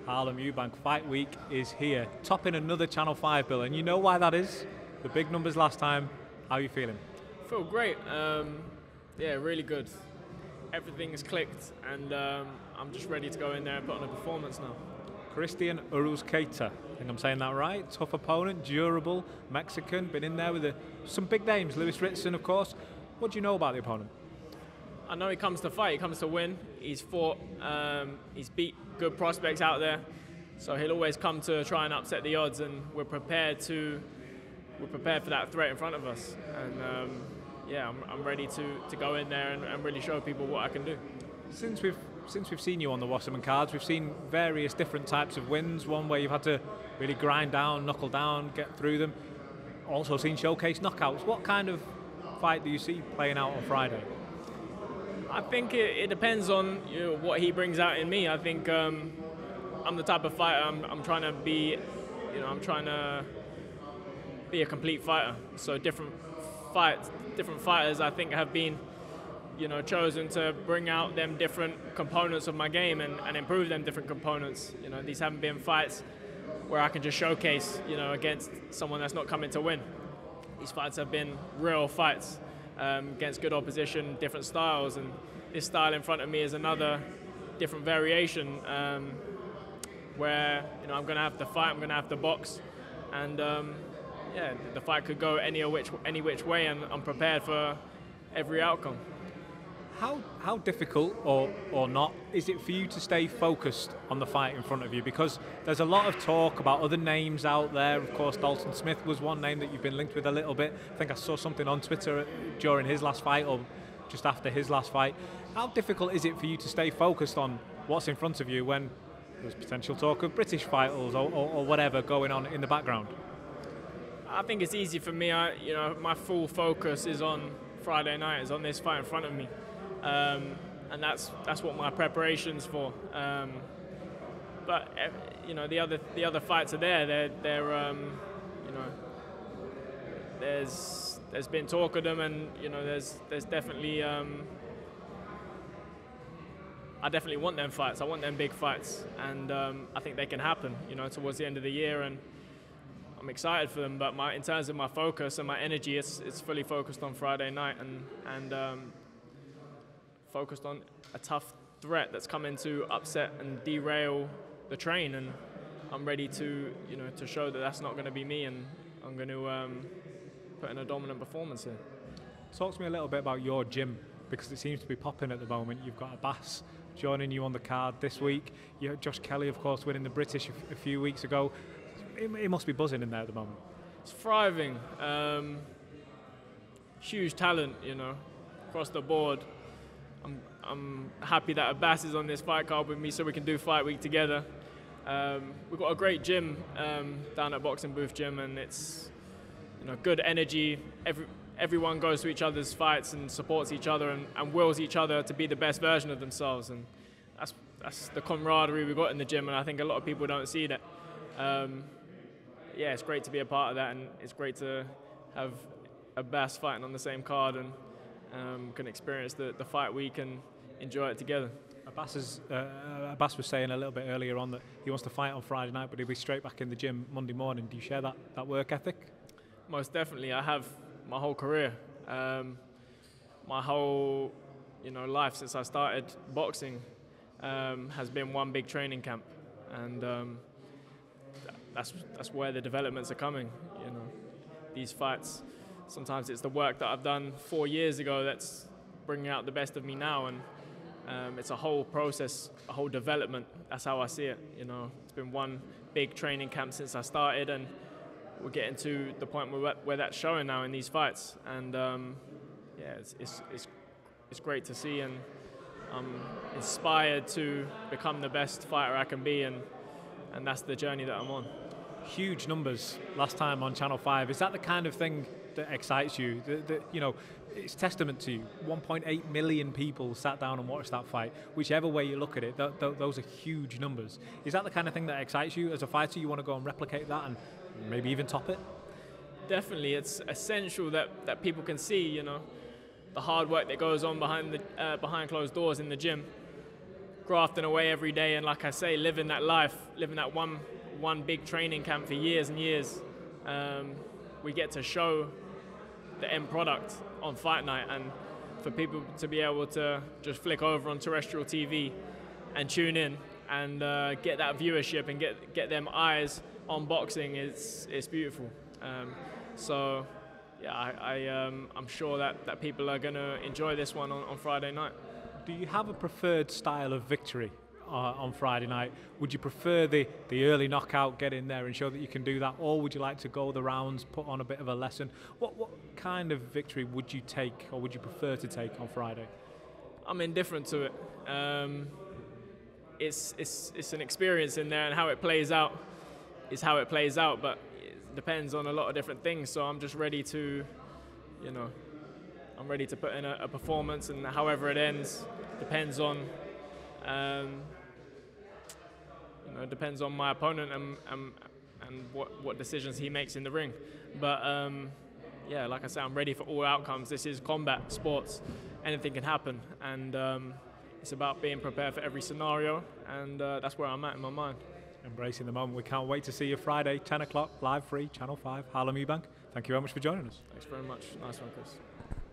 Harlem Eubank Fight Week is here, topping another Channel 5 bill, and you know why that is? The big numbers last time. How are you feeling? Feel great. Yeah, really good. Everything is clicked, and I'm just ready to go in there and put on a performance now. Christian Uruzqueta, I think I'm saying that right. Tough opponent, durable, Mexican, been in there with some big names. Lewis Ritson, of course. What do you know about the opponent? I know he comes to fight, he comes to win. He's fought, he's beat good prospects out there, so he'll always come to try and upset the odds, and we're prepared for that threat in front of us. And yeah, I'm ready to go in there and really show people what I can do. Since we've seen you on the Wasserman cards, we've seen various different types of wins. One where you've had to really grind down, knuckle down, get through them. Also seen showcase knockouts. What kind of fight do you see playing out on Friday? I think it depends on what he brings out in me. I think I'm the type of fighter. I'm trying to be, I'm trying to be a complete fighter. So different fighters I think have been, chosen to bring out them different components of my game and improve them different components. These haven't been fights where I can just showcase, against someone that's not coming to win. These fights have been real fights. Against good opposition, different styles, and this style in front of me is another different variation where I'm going to have to fight, I'm going to have to box, and yeah, the fight could go any which way, and I'm prepared for every outcome. How difficult or not is it for you to stay focused on the fight in front of you? Because there's a lot of talk about other names out there. Of course, Dalton Smith was one name that you've been linked with a little bit. I think I saw something on Twitter during his last fight or just after his last fight. How difficult is it for you to stay focused on what's in front of you when there's potential talk of British fighters or whatever going on in the background? I think it's easy for me. My full focus is on Friday night, is on this fight in front of me. And that's what my preparation's for. But the other fights are there. There's been talk of them, and there's definitely I definitely want them fights. I want them big fights, and I think they can happen. Towards the end of the year, and I'm excited for them. But in terms of my focus and my energy, it's fully focused on Friday night, and focused on a tough threat that's coming to upset and derail the train, and I'm ready to show that that's not going to be me, and I'm going to put in a dominant performance here. Talk to me a little bit about your gym, because it seems to be popping at the moment. You've got Abbas joining you on the card this week. You had Josh Kelly, of course, winning the British a few weeks ago. It must be buzzing in there at the moment. It's thriving. Huge talent, across the board. I'm happy that Abbas is on this fight card with me, so we can do fight week together. We've got a great gym down at Boxing Booth Gym, and it's good energy. Everyone goes to each other's fights and supports each other and wills each other to be the best version of themselves, and that's the camaraderie we've got in the gym, and I think a lot of people don't see that. Yeah, it's great to be a part of that, and it's great to have Abbas fighting on the same card, and can experience the fight week and enjoy it together. Abbas was saying a little bit earlier on that he wants to fight on Friday night, but he'll be straight back in the gym Monday morning. Do you share that work ethic? Most definitely. I have my whole career, my whole life since I started boxing has been one big training camp, and that's where the developments are coming. These fights. Sometimes it's the work that I've done 4 years ago that's bringing out the best of me now, and it's a whole process, a whole development. That's how I see it. It's been one big training camp since I started, and we're getting to the point where that's showing now in these fights. And yeah, it's great to see, and I'm inspired to become the best fighter I can be, and that's the journey that I'm on. Huge numbers last time on Channel 5. Is that the kind of thing that excites you? It's testament to you. 1.8 million people sat down and watched that fight. Whichever way you look at it, those are huge numbers. Is that the kind of thing that excites you as a fighter? You want to go and replicate that and maybe even top it? Definitely. It's essential that people can see, the hard work that goes on behind closed doors in the gym. grafting away every day, and like I say, living that life, living that one big training camp for years and years. We get to show the end product on fight night, and for people to be able to just flick over on terrestrial TV and tune in and get that viewership and get them eyes on boxing, it's beautiful. So yeah, I'm sure that people are going to enjoy this one on Friday night. Do you have a preferred style of victory on Friday night? Would you prefer the early knockout, get in there and show that you can do that, or would you like to go the rounds, put on a bit of a lesson? What kind of victory would you take, or would you prefer to take on Friday? I'm indifferent to it. It's an experience in there, and how it plays out is how it plays out, but it depends on a lot of different things. So I'm just ready to, I'm ready to put in a performance, and however it ends depends on depends on my opponent and what decisions he makes in the ring. But yeah, like I said, I'm ready for all outcomes. This is combat sports. Anything can happen, and it's about being prepared for every scenario, and that's where I'm at in my mind. Embracing the moment. We can't wait to see you Friday, 10 o'clock, live free, Channel 5, Harlem Eubank. Thank you very much for joining us. Thanks very much. Nice one, Chris.